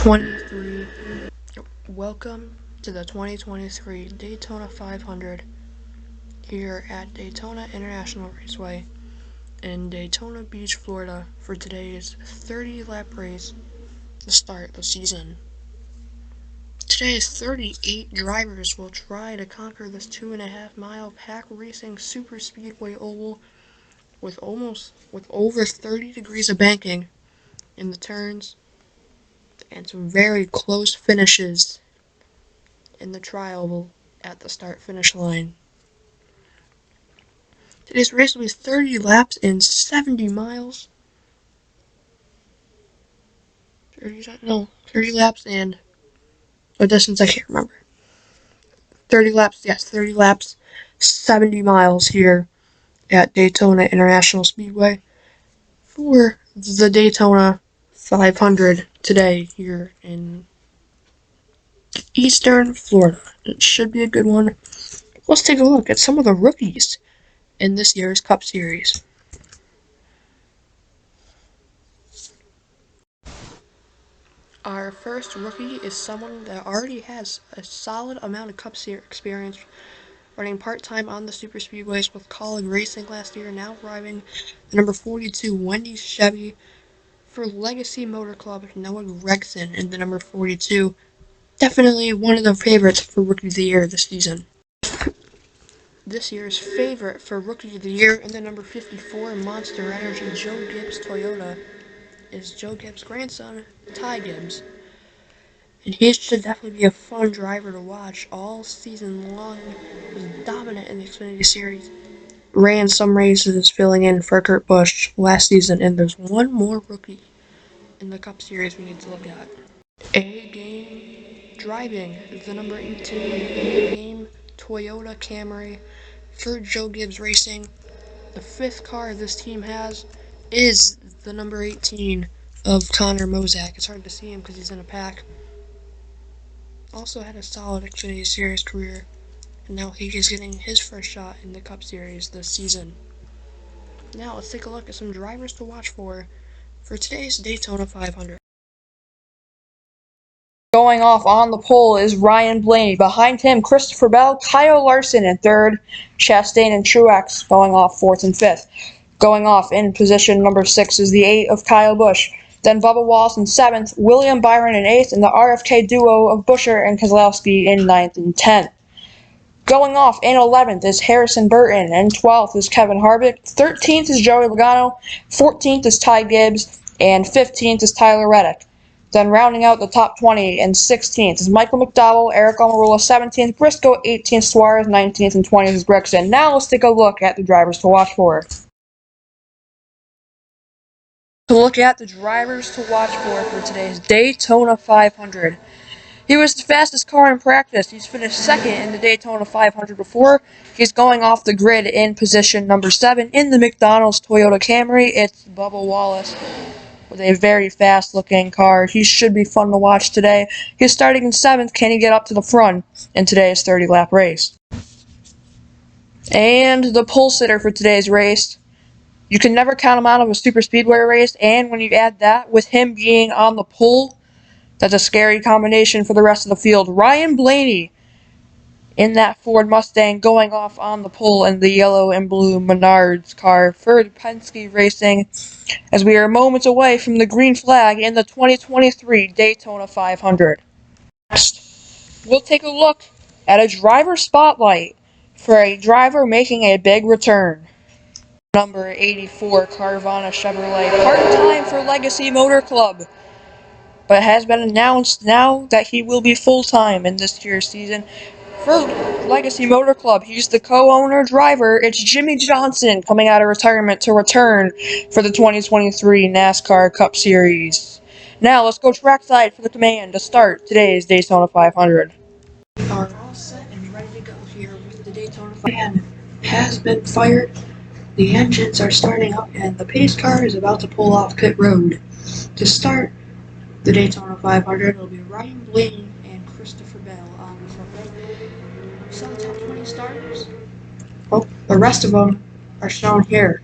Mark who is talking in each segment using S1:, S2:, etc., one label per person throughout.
S1: 2023. Welcome to the 2023 Daytona 500 here at Daytona International Raceway in Daytona Beach, Florida for today's 30-lap race to start the season. Today's 38 drivers will try to conquer this 2.5-mile pack racing superspeedway oval with over 30 degrees of banking in the turns and some very close finishes in the trial at the start-finish line. Today's race will be 30 laps and 70 miles. 30 laps and a distance I can't remember. 30 laps, 70 miles here at Daytona International Speedway for the Daytona 500 today here in Eastern Florida. It should be a good one. Let's take a look at some of the rookies in this year's Cup Series. Our first rookie is someone that already has a solid amount of Cup Series experience, running part-time on the super speedways with Colin Racing last year, now driving the number 42 Wendy's Chevy for Legacy Motor Club. Noah Gregson in the number 42. Definitely one of the favorites for Rookie of the Year this season. This year's favorite for Rookie of the Year in the number 54 Monster Energy Joe Gibbs Toyota is Joe Gibbs' grandson, Ty Gibbs. And he should definitely be a fun driver to watch all season long. He was dominant in the Xfinity Series. Ran some races filling in for Kurt Busch last season, and there's one more rookie in the Cup Series we need to look at. A-Game driving the number 18 A-Game Toyota Camry for Joe Gibbs Racing. The fifth car this team has is the number 18 of Connor Mozak. It's hard to see him because he's in a pack. Also had a solid Xfinity Series career, and now he is getting his first shot in the Cup Series this season. Now let's take a look at some drivers to watch for today's Daytona 500.
S2: Going off on the pole is Ryan Blaney. Behind him, Christopher Bell, Kyle Larson in third, Chastain and Truex going off fourth and fifth. Going off in position number 6 is the 8 of Kyle Busch. Then Bubba Wallace in 7th, William Byron in 8th, and the RFK duo of Buescher and Keselowski in 9th and 10th. Going off in 11th is Harrison Burton, and 12th is Kevin Harvick, 13th is Joey Logano, 14th is Ty Gibbs, and 15th is Tyler Reddick. Then rounding out the top 20 and 16th is Michael McDowell, Eric Almirola 17th, Briscoe 18th, Suarez 19th, and 20th is Gregson. Now let's take a look at the drivers to watch for. To look at the drivers to watch for today's Daytona 500. He was the fastest car in practice. He's finished second in the Daytona 500 before. He's going off the grid in position number 7 in the McDonald's Toyota Camry. It's Bubba Wallace with a very fast-looking car. He should be fun to watch today. He's starting in 7th. Can he get up to the front in today's 30-lap race? And the pole sitter for today's race. You can never count him out of a super speedway race, and when you add that with him being on the pole, that's a scary combination for the rest of the field. Ryan Blaney in that Ford Mustang going off on the pole in the yellow and blue Menards car for Penske Racing, as we are moments away from the green flag in the 2023 Daytona 500. Next, we'll take a look at a driver spotlight for a driver making a big return. Number 84 Carvana Chevrolet, part-time for Legacy Motor Club, but it has been announced now that he will be full-time in this year's season for Legacy Motor Club. He's the co-owner driver. It's Jimmy Johnson coming out of retirement to return for the 2023 NASCAR Cup Series. Now let's go trackside for the command to start today's Daytona 500.
S1: Are all set and ready to go here with the Daytona 500. Has been fired. The engines are starting up and the pace car is about to pull off pit road. To start the Daytona 500, it'll be Ryan Blaney and Christopher Bell on the front row. Some of the top 20 starters. Oh, the rest of them are shown here.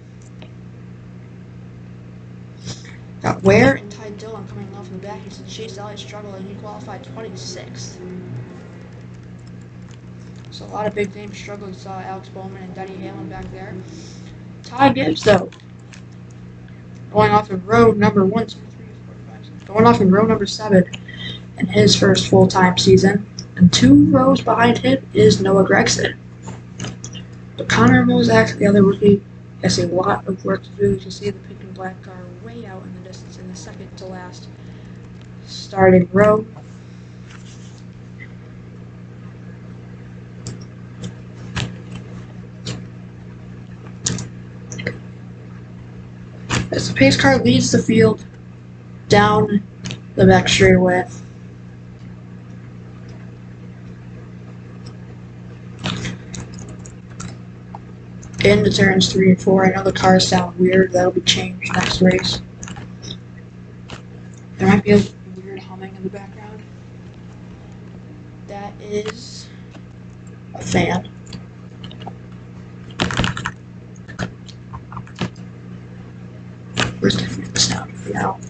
S1: Got Ware and Ty Dillon coming off in the that, he said Chase Elliott struggled and he qualified 26th. So a lot of big names struggled. Saw Alex Bowman and Denny Hamlin back there. Ty Gibbs, though, going off of row number 1, 2, 3, 4, 5, 6, going off in row number 7 in his first full-time season. And 2 rows behind him is Noah Gragson. But Connor Mozak, the other rookie, has a lot of work to do. You can see the pink and black car way out in the distance in the second to last starting row. As the pace car leads the field down the back straightaway. Into turns 3 and 4. I know the cars sound weird. That'll be changed next race. There might be a weird humming in the background. That is a fan. Where's the sound for now?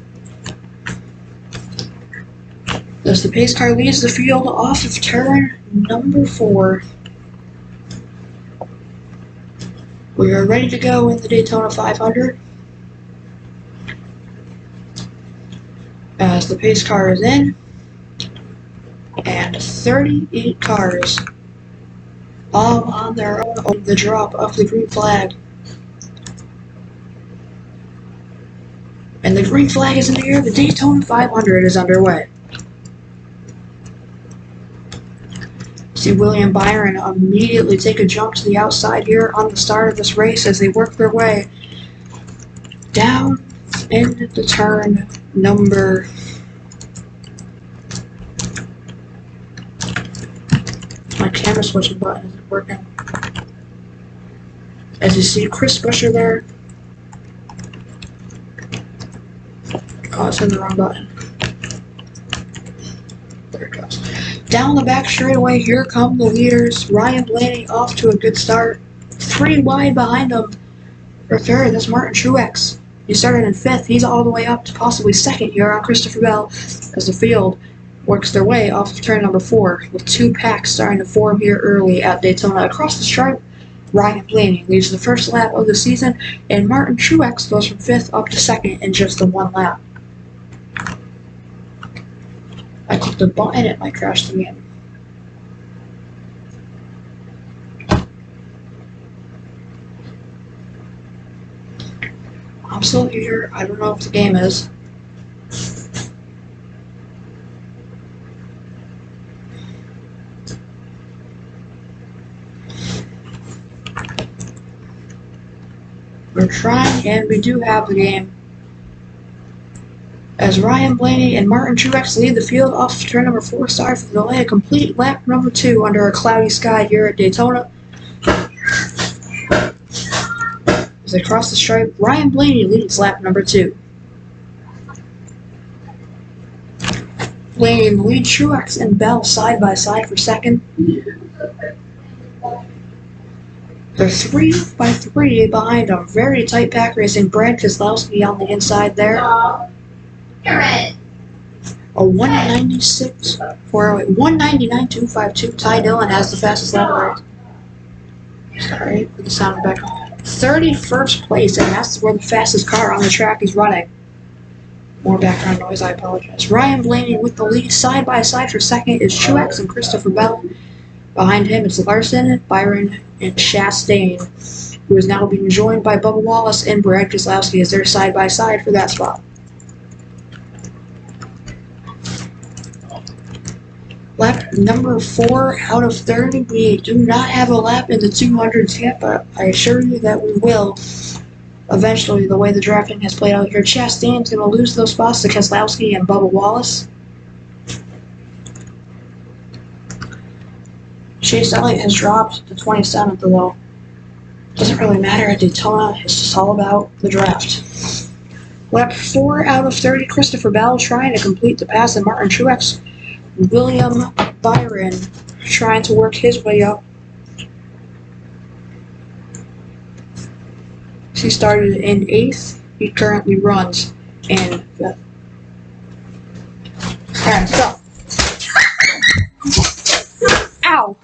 S1: As the pace car leaves the field off of turn number 4. We are ready to go in the Daytona 500. As the pace car is in, and 38 cars all on their own on the drop of the green flag. And the green flag is in the air. The Daytona 500 is underway. See William Byron immediately take a jump to the outside here on the start of this race as they work their way down into turn number my camera switching button isn't working. As you see Chris Buescher there. Oh, it's in the wrong button. There it goes. Down the back straightaway, here come the leaders. Ryan Blaney off to a good start. 3 wide behind him. For third, that's Martin Truex. He started in 5th. He's all the way up to possibly 2nd here on Christopher Bell as the field works their way off of turn number 4 with 2 packs starting to form here early at Daytona. Across the stripe, Ryan Blaney leads the first lap of the season, and Martin Truex goes from 5th up to 2nd in just the 1 lap. I clicked the button, it might crash the game. I'm still here. I don't know if the game is. We're trying, and we do have the game. As Ryan Blaney and Martin Truex lead the field off turn number 4, sorry for the delay, a complete lap number 2 under a cloudy sky here at Daytona. As they cross the stripe, Ryan Blaney leads lap number 2. Blaney leads Truex and Bell side by side for 2nd. They're 3 by 3 behind them. Very tight pack racing. Brad Keselowski on the inside there. A 196 199.252. Ty Dillon has the fastest lap. Sorry for the sound in the background. 31st place, and that's where the fastest car on the track is running. More background noise, I apologize. Ryan Blaney with the lead side by side for 2nd is Truex and Christopher Bell. Behind him it's Larson, Byron, and Chastain, who is now being joined by Bubba Wallace and Brad Keselowski as they're side by side for that spot. Lap number 4 out of 30. We do not have a lap in the 200s yet, but I assure you that we will eventually, the way the drafting has played out here. Chastain's going to lose those spots to Keselowski and Bubba Wallace. Chase Elliott has dropped to 27th, though. Doesn't really matter at Daytona. It's just all about the draft. Lap 4 out of 30. Christopher Bell trying to complete the pass, and Martin Truex. William Byron trying to work his way up. He started in 8th. He currently runs in 5th.
S2: Alright, so. Ow!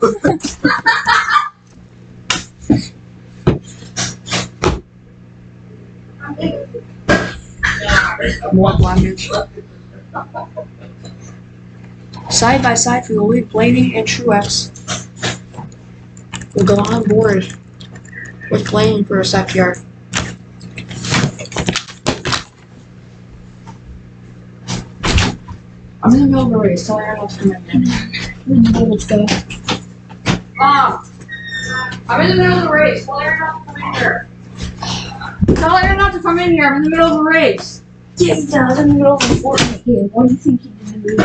S2: More blunders. Side by side for the lead, Blaney and Truex will go on board with Blaney for a sec here. I'm in the middle of a race. Tell Aaron to come in. Let's go. Mom! I'm in the middle of the race. Tell Aaron not to come in here. Tell Aaron not to come in here. I'm in the middle of a race.
S3: Yeah, he does. In the middle of a Fortnite game. What do you think he's gonna do?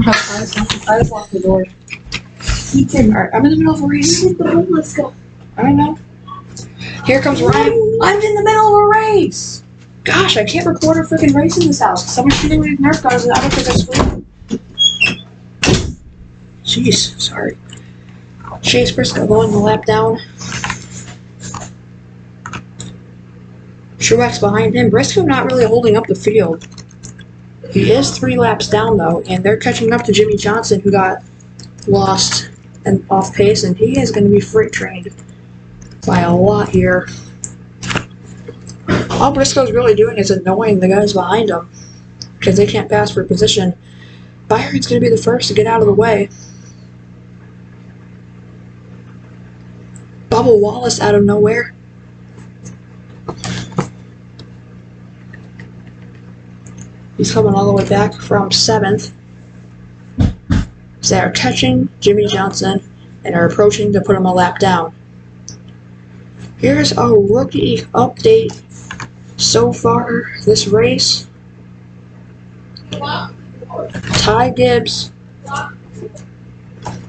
S2: I just locked the door.
S3: Ethan,
S2: Alright, I'm in the middle of a race.
S3: hit the ball. Let's go.
S2: I know. Here comes Ryan.
S3: I'm in the middle of a race.
S2: Gosh, I can't record a freaking race in this house. Someone's shooting with Nerf guns and I don't think I screwed. Jeez, sorry. Chase Briscoe going the lap down. Truex behind him. Briscoe not really holding up the field. He is 3 laps down though, and they're catching up to Jimmy Johnson, who got lost and off pace, and he is going to be freight trained by a lot here. All Briscoe's really doing is annoying the guys behind him because they can't pass for position. Byron's going to be the first to get out of the way. Bubba Wallace out of nowhere. He's coming all the way back from 7th. So they're catching Jimmy Johnson and are approaching to put him a lap down. Here's a rookie update so far this race. Ty Gibbs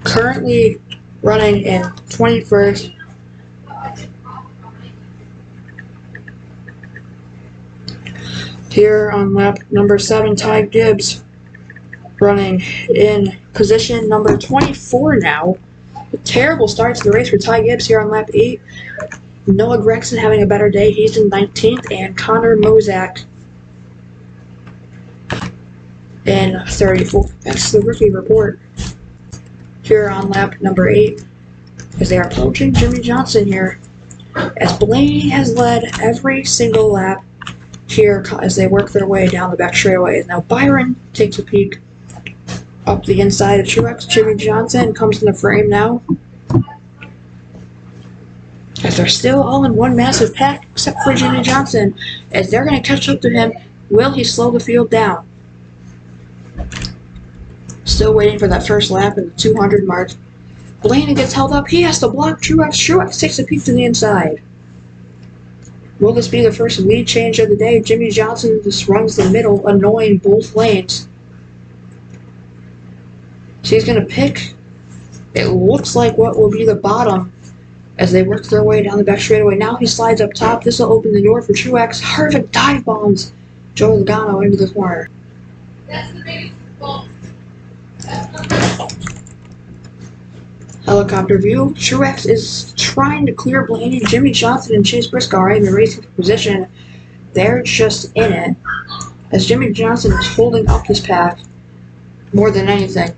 S2: currently running in 21st. Here on lap number 7, Ty Gibbs running in position number 24 now. A terrible start to the race for Ty Gibbs here on lap 8. Noah Gregson having a better day. He's in 19th, and Connor Mozak in 34th. That's the rookie report here on lap number 8 as they are approaching Jimmy Johnson here, as Blaney has led every single lap here as they work their way down the back straightaway. Now Byron takes a peek up the inside of Truex. Jimmy Johnson comes in the frame now, as they're still all in one massive pack except for Jimmy Johnson, as they're going to catch up to him. Will he slow the field down? Still waiting for that first lap at the 200 mark. Blaney gets held up. He has to block Truex. Truex takes a peek to the inside. Will this be the first lead change of the day? Jimmy Johnson just runs the middle, annoying both lanes. So he's going to pick, it looks like, what will be the bottom as they work their way down the back straightaway. Now he slides up top. This will open the door for Truex. Harvick dive bombs Joe Logano into the corner.
S3: That's the biggest ball.
S2: Helicopter view. Truex is trying to clear Blaney. Jimmy Johnson and Chase Briscoe are in the racing position. They're just in it, as Jimmy Johnson is holding up this pack more than anything.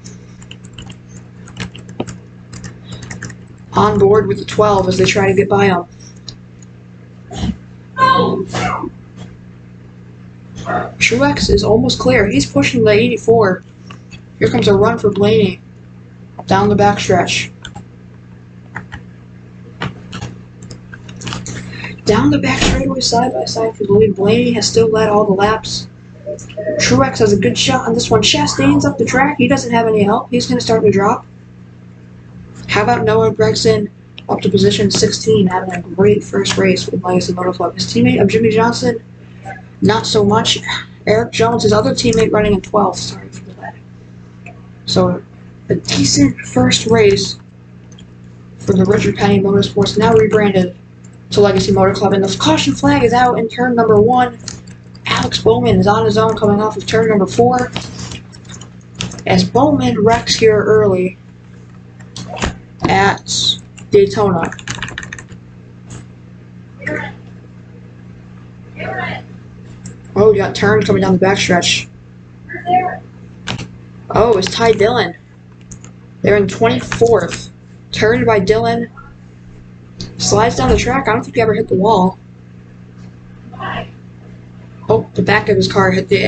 S2: On board with the 12 as they try to get by him. Truex is almost clear. He's pushing the 84. Here comes a run for Blaney down the backstretch. Down the back straightaway, side by side for the lead. Blaney has still led all the laps. Truex has a good shot on this one. Chastain's up the track. He doesn't have any help. He's going to start to drop. How about Noah Gregson up to position 16, having a great first race with Legacy Motor Club. His teammate of Jimmy Johnson, not so much. Eric Jones, his other teammate, running in 12th. Sorry for that. So, a decent first race for the Richard Petty Motorsports, now rebranded to Legacy Motor Club. And the caution flag is out in turn number 1. Alex Bowman is on his own coming off of turn number 4, as Bowman wrecks here early at Daytona. Oh, we got turn coming down the backstretch.
S1: Oh, it's Ty Dillon. They're in 24th. Turned by Dillon. Slides down the track. I don't think he ever hit the wall. Oh, the back of his car hit the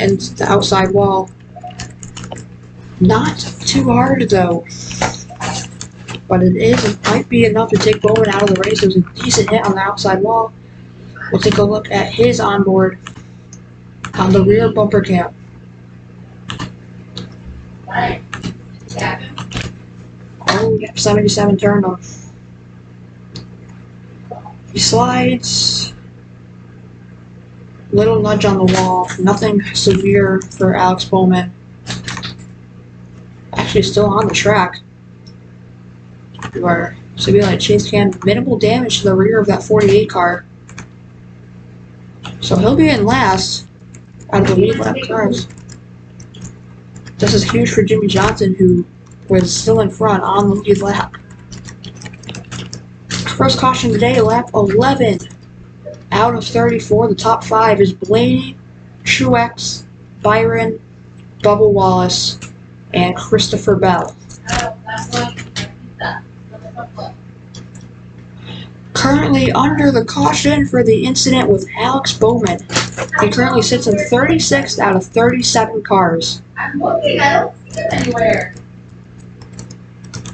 S1: outside wall. Not too hard though. But it might be enough to take Bowman out of the race. It was a decent hit on the outside wall. We'll take a look at his onboard on the rear bumper cam. Oh, yep, 77 turn off. He slides. Little nudge on the wall. Nothing severe for Alex Bowman. Actually, still on the track. So be like chase cam, minimal damage to the rear of that 48 car. So he'll be in last out of the lead lap cars. This is huge for Jimmy Johnson, who was still in front on the lead lap. First caution today, lap 11 out of 34. The top 5 is Blaney, Truex, Byron, Bubba Wallace, and Christopher Bell. Currently under the caution for the incident with Alex Bowman. He currently sits in 36th out of 37 cars.
S3: I'm looking, I don't see it anywhere.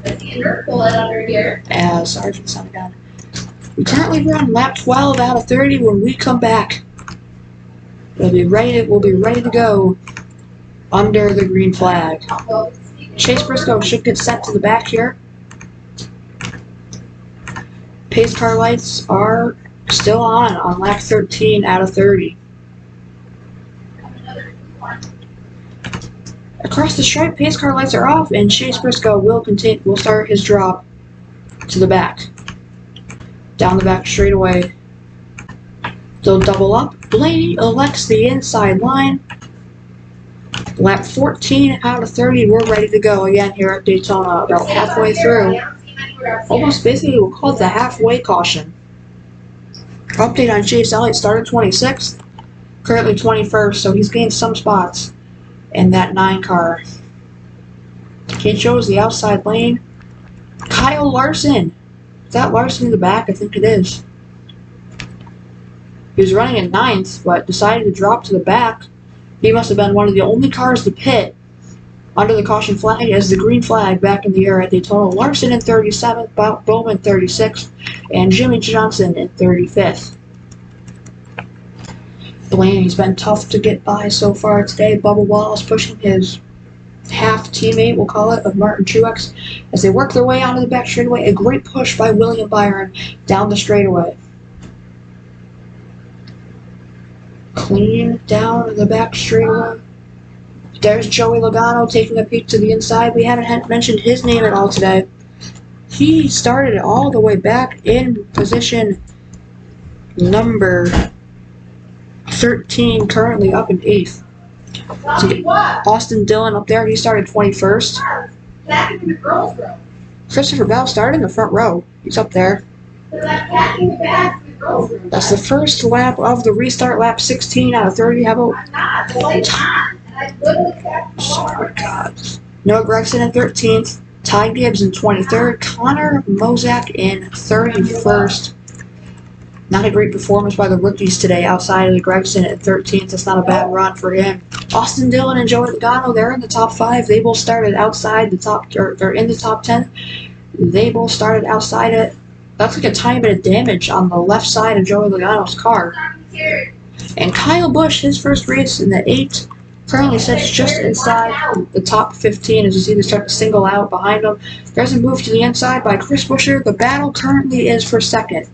S3: I see a dirt bullet under here.
S1: As Sergeant Son Gun. We currently run lap 12 out of 30. When we come back, we'll be ready to go under the green flag. Chase Briscoe should get sent to the back here. Pace car lights are still on lap 13 out of 30. Across the stripe, pace car lights are off, and Chase Briscoe will start his drop to the back. Down the back straightaway. They'll double up. Blaney elects the inside line. Lap 14 out of 30, we're ready to go again here at Daytona, about halfway through. Almost basically, we'll call it the halfway caution. Update on Chase Elliott, started 26th, currently 21st, so he's gained some spots in that 9 car. He chose the outside lane. Kyle Larson. Is that Larson in the back? I think it is. He was running in 9th, but decided to drop to the back. He must have been one of the only cars to pit under the caution flag as the green flag back in the air at Daytona. Larson in 37th, Bowman 36th, and Jimmy Johnson in 35th. Blaney's been tough to get by so far today. Bubba Wallace pushing his half teammate, we'll call it, of Martin Truex as they work their way onto the back straightaway. A great push by William Byron down the straightaway. Clean down the back straightaway. There's Joey Logano taking a peek to the inside. We haven't mentioned his name at all today. He started all the way back in position number 13, currently up in 8th. So Austin Dillon up there, he started 21st. Christopher Bell started in the front row. He's up there. That's the first lap of the restart, lap 16 out of 30. How about Noah Gragson in 13th, Ty Gibbs in 23rd, Connor Mozak in 31st. Not a great performance by the rookies today outside of the Gregson at 13th. That's not a bad run for him. Austin Dillon and Joey Logano, they're in the top 5. They both started outside the top, or they're in the top 10. They both started outside it. That's like a tiny bit of damage on the left side of Joey Logano's car. And Kyle Busch, his first race in the 8, currently sits just inside the top 15 as you see they start to single out behind him. There's a move to the inside by Chris Buescher. The battle currently is for second.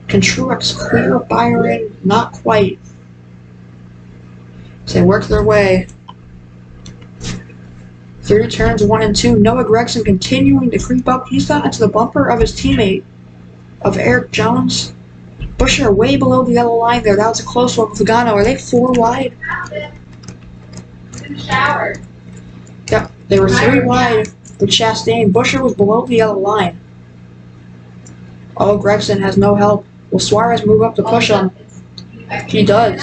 S1: Can Truex clear Byron? Not quite. So they work their way through turns 1 and 2. Noah Gragson continuing to creep up. He's got into the bumper of his teammate, of Eric Jones. Buescher way below the yellow line there. That was a close one with Logano. Are they 4 wide?
S3: In the shower.
S1: Yep, they were 3 wide with Chastain. Buescher was below the yellow line. Oh, Gragson has no help. Will Suarez move up to push him?
S2: He does.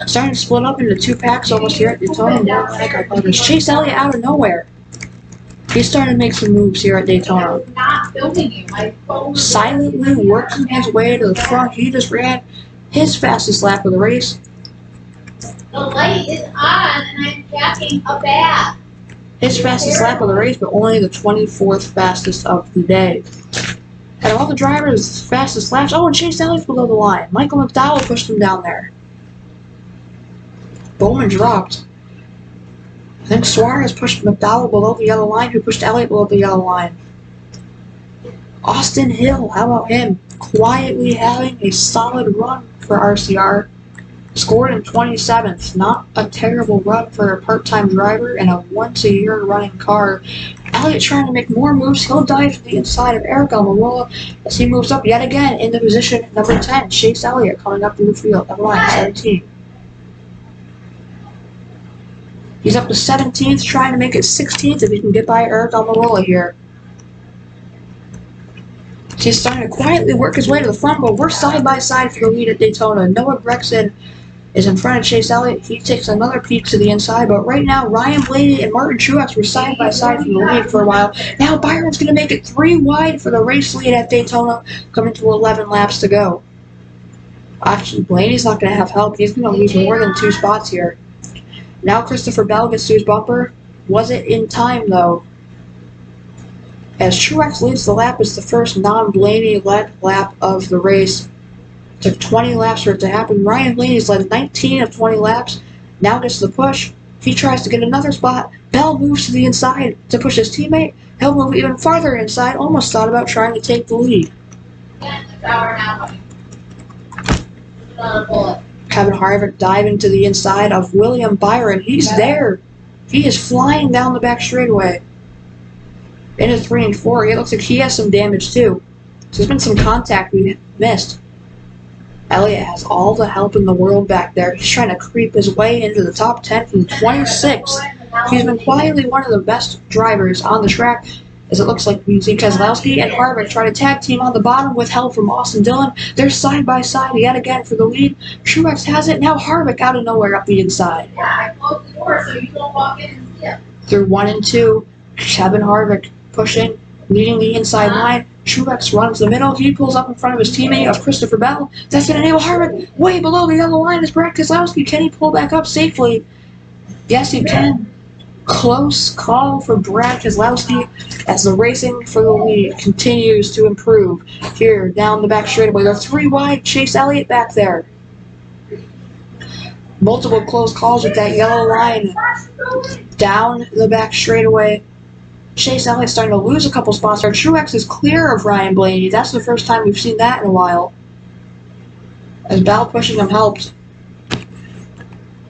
S2: Starting to split up into two packs almost here at Daytona. More like our brothers. Chase Elliott out of nowhere. He's starting to make some moves here at Daytona. Silently working his way to the front. He just ran his fastest lap of the race.
S3: The light is on and I'm packing a bag.
S2: His fastest lap of the race, but only the 24th fastest of the day. Out of all the drivers, fastest laps. Oh, and Chase Elliott's below the line. Michael McDowell pushed him down there. Bowman dropped. I think Suarez pushed McDowell below the yellow line, who pushed Elliott below the yellow line. Austin Hill, how about him? Quietly having a solid run for RCR. Scored in 27th. Not a terrible run for a part-time driver in a once-a-year running car. Elliott trying to make more moves. He'll dive to the inside of Eric Almirola as he moves up yet again into position number 10. Chase Elliott coming up through the field at line 17. He's up to 17th, trying to make it 16th if he can get by Eric Almirola here. He's starting to quietly work his way to the front, but we're side by side for the lead at Daytona. Noah Gragson is in front of Chase Elliott. He takes another peek to the inside, but right now Ryan Blaney and Martin Truex were side by side for the lead for a while. Now Byron's going to make it 3 wide for the race lead at Daytona, coming to 11 laps to go. Actually, Blaney's not going to have help. He's going to lose more than 2 spots here. Now Christopher Bell gets to his bumper. Was it in time, though? As Truex leads the lap, it's the first non-Blaney-led lap of the race. Took 20 laps for it to happen. Ryan Blaney's led 19 of 20 laps. Now gets the push. He tries to get another spot. Bell moves to the inside to push his teammate. He'll move even farther inside. Almost thought about trying to take the lead. Kevin Harvick diving to the inside of William Byron. He's there. He is flying down the back straightaway. Into 3 and 4. It looks like he has some damage too. So there's been some contact we missed. Elliott has all the help in the world back there. He's trying to creep his way into the top 10 from 26th. He's been quietly one of the best drivers on the track, as it looks like we see Keselowski and Harvick try to tag team on the bottom with help from Austin Dillon. They're side by side yet again for the lead. Truex has it. Now Harvick out of nowhere up the inside.
S3: Yeah, I closed the door so you don't walk in and see it.
S2: Through 1 and 2, Kevin Harvick pushing, leading the inside line. Truex runs the middle. He pulls up in front of his teammate of Christopher Bell. That's going to enable Harvick way below the yellow line is Brad Keselowski. Can he pull back up safely? Yes, he can. Close call for Brad Keselowski as the racing for the lead continues to improve. Here, down the back straightaway. They're 3 wide. Chase Elliott back there. Multiple close calls with that yellow line down the back straightaway. Chase Elliott starting to lose a couple spots there. Truex is clear of Ryan Blaney. That's the first time we've seen that in a while. As Bell pushing him helped.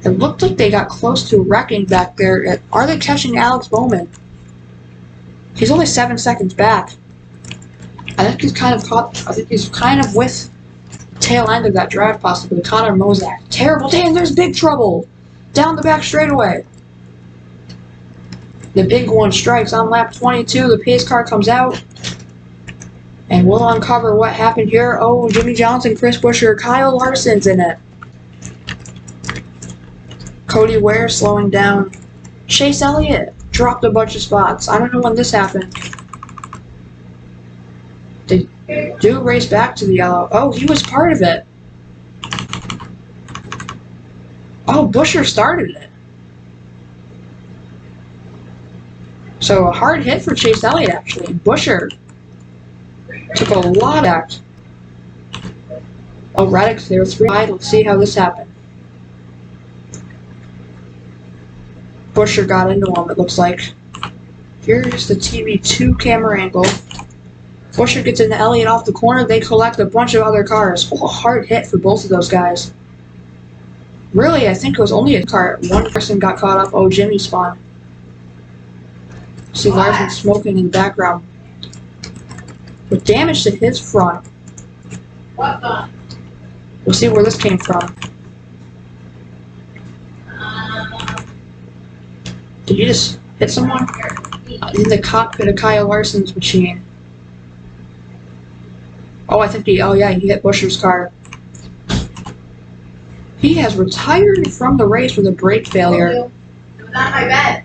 S2: It looked like they got close to wrecking back there. Are they catching Alex Bowman? He's only 7 seconds back. I think he's kind of caught. I think he's kind of with the tail end of that drive, possibly. Connor Mozak. Terrible. Damn, there's big trouble. Down the back straightaway. The big one strikes on lap 22. The pace car comes out. And we'll uncover what happened here. Oh, Jimmy Johnson, Chris Buescher, Kyle Larson's in it. Cody Ware slowing down. Chase Elliott dropped a bunch of spots. I don't know when this happened. They do race back to the yellow. Oh, he was part of it. Oh, Buescher started it. So a hard hit for Chase Elliott, actually. Buescher took a lot of act. Oh, Reddick's there, 3 wide. Let's see how this happened. Buescher got into him, it looks like. Here's the TV2 camera angle. Buescher gets into Elliott off the corner. They collect a bunch of other cars. Oh, a hard hit for both of those guys. Really, I think it was only a car. One person got caught up. Oh, Jimmy spun. See Larson smoking in the background. With damage to his front. We'll see where this came from. Did you just hit someone? In the cockpit of Kyle Larson's machine. Oh, I think he hit Buescher's car. He has retired from the race with a brake failure.
S3: It was on my bed.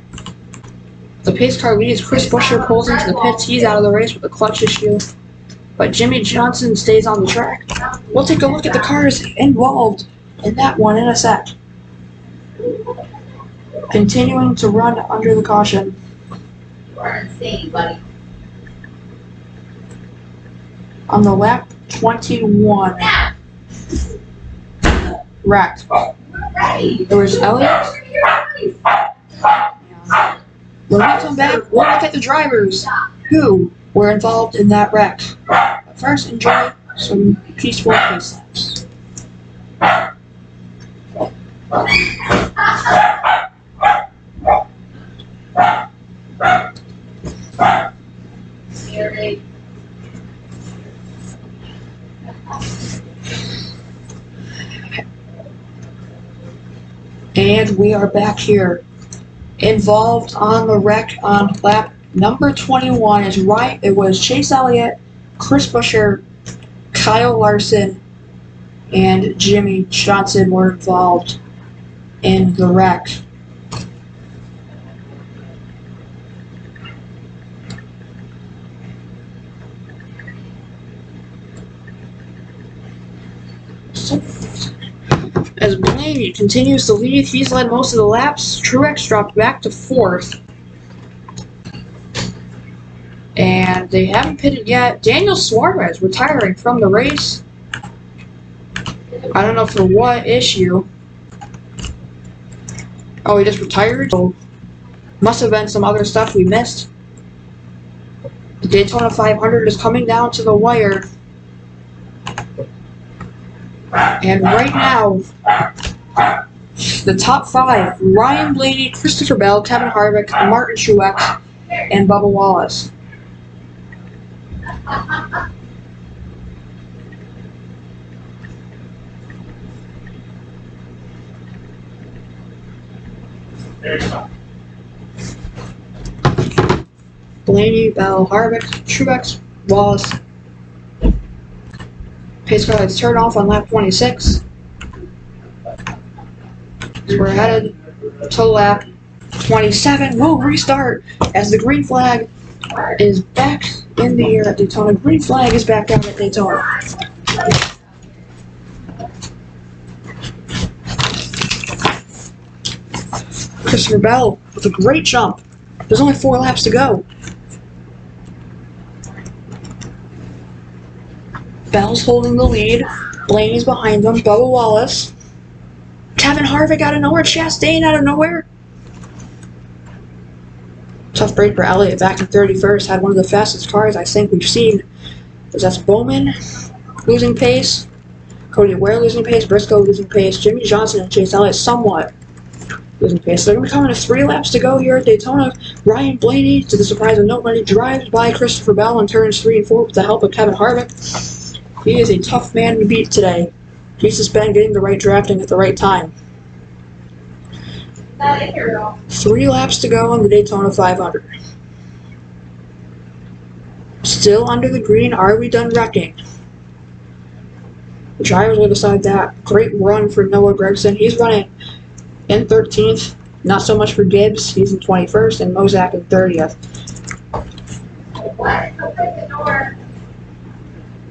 S2: The pace car leads. Chris Buescher pulls into the pits. He's out of the race with a clutch issue. But Jimmy Johnson stays on the track. We'll take a look at the cars involved in that one in a sec. Continuing to run under the caution.
S3: You are insane, buddy.
S2: On the lap 21. Wrecked.
S3: Ready.
S2: There was Elliott. When we come back, we'll look at the drivers who were involved in that wreck. But first, enjoy some peaceful pace laps. And we are back here. Involved on the wreck on lap number 21 is right. It was Chase Elliott, Chris Buescher, Kyle Larson, and Jimmy Johnson were involved in the wreck. As Blaney continues to lead, he's led most of the laps. Truex dropped back to 4th. And they haven't pitted yet. Daniel Suarez retiring from the race. I don't know for what issue. Oh, he just retired? So must have been some other stuff we missed. The Daytona 500 is coming down to the wire. And right now, the top 5, Ryan Blaney, Christopher Bell, Kevin Harvick, Martin Truex, and Bubba Wallace. Blaney, Bell, Harvick, Truex, Wallace. Pace car lights turn off on lap 26. We're headed to lap 27. We'll restart as the green flag is back in the air at Daytona. Green flag is back out at Daytona. Christopher Bell with a great jump. There's only 4 laps to go. Bell's holding the lead. Blaney's behind them. Bubba Wallace. Kevin Harvick out of nowhere. Chastain out of nowhere. Tough break for Elliott back in 31st. Had one of the fastest cars I think we've seen. That's Bowman losing pace. Cody Ware losing pace. Briscoe losing pace. Jimmy Johnson and Chase Elliott somewhat losing pace. So they're going to be coming to 3 laps to go here at Daytona. Ryan Blaney, to the surprise of nobody, drives by Christopher Bell in turns 3 and 4 with the help of Kevin Harvick. He is a tough man to beat today. He's just been getting the right drafting at the right time. 3 laps to go on the Daytona 500. Still under the green. Are we done wrecking? The drivers will decide that. Great run for Noah Gragson. He's running in 13th. Not so much for Gibbs. He's in 21st. And Mozak in 30th.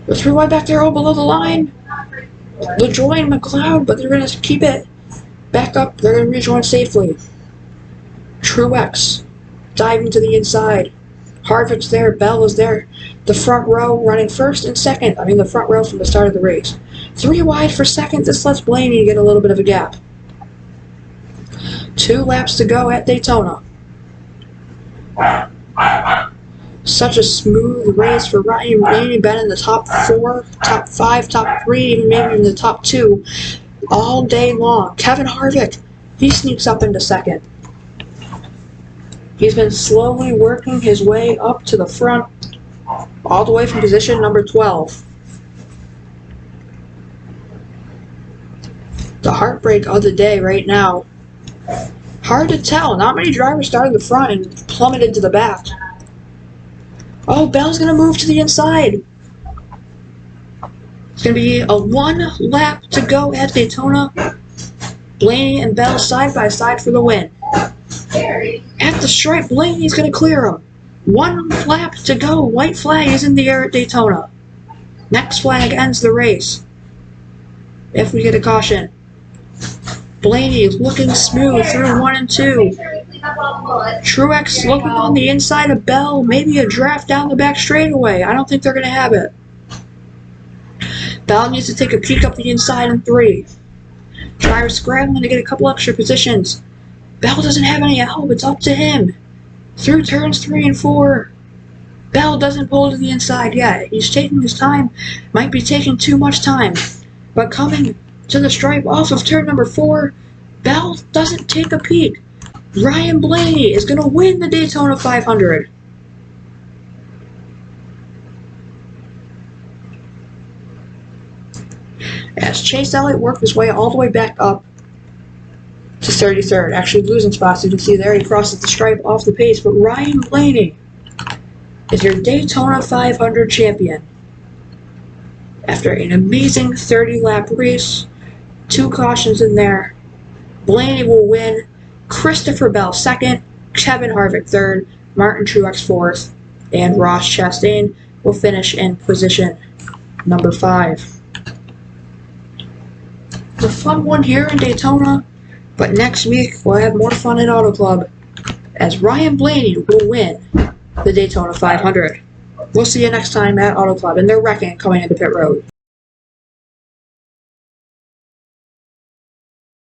S2: The 3 wide back there, below the line. LaJoy and McLeod, but they're going to keep it back up. They're going to rejoin safely. Truex diving to the inside. Harvick's there. Bell is there. The front row running first and second. I mean, the front row from the start of the race. 3 wide for second. This lets Blaney get a little bit of a gap. 2 laps to go at Daytona. Such a smooth race for Ryan Blaney. Been in the top 4, top 5, top 3, even maybe in the top 2 all day long. Kevin Harvick, he sneaks up into second. He's been slowly working his way up to the front, all the way from position number 12. The heartbreak of the day right now. Hard to tell. Not many drivers started the front and plummeted to the back. Oh, Bell's going to move to the inside. It's going to be a 1 lap to go at Daytona. Blaney and Bell side by side for the win. At the stripe, Blaney's going to clear him. 1 lap to go. White flag is in the air at Daytona. Next flag ends the race. If we get a caution. Blaney looking smooth through 1 and 2. Truex looking on the inside of Bell. Maybe a draft down the back straightaway. I don't think they're going to have it. Bell needs to take a peek up the inside in 3. Driver scrambling to get a couple extra positions. Bell doesn't have any help. It's up to him. Through turns 3 and 4. Bell doesn't pull to the inside yet. He's taking his time. Might be taking too much time. But coming to the stripe off of turn number 4, Bell doesn't take a peek. Ryan Blaney is going to win the Daytona 500. As Chase Elliott worked his way all the way back up to 33rd, actually losing spots. You can see there he crosses the stripe off the pace, but Ryan Blaney is your Daytona 500 champion. After an amazing 30-lap race, 2 cautions in there, Blaney will win. Christopher Bell 2nd, Kevin Harvick 3rd, Martin Truex 4th, and Ross Chastain will finish in position number 5. It's a fun one here in Daytona, but next week we'll have more fun at Auto Club as Ryan Blaney will win the Daytona 500. We'll see you next time at Auto Club, and they're wrecking coming into pit road.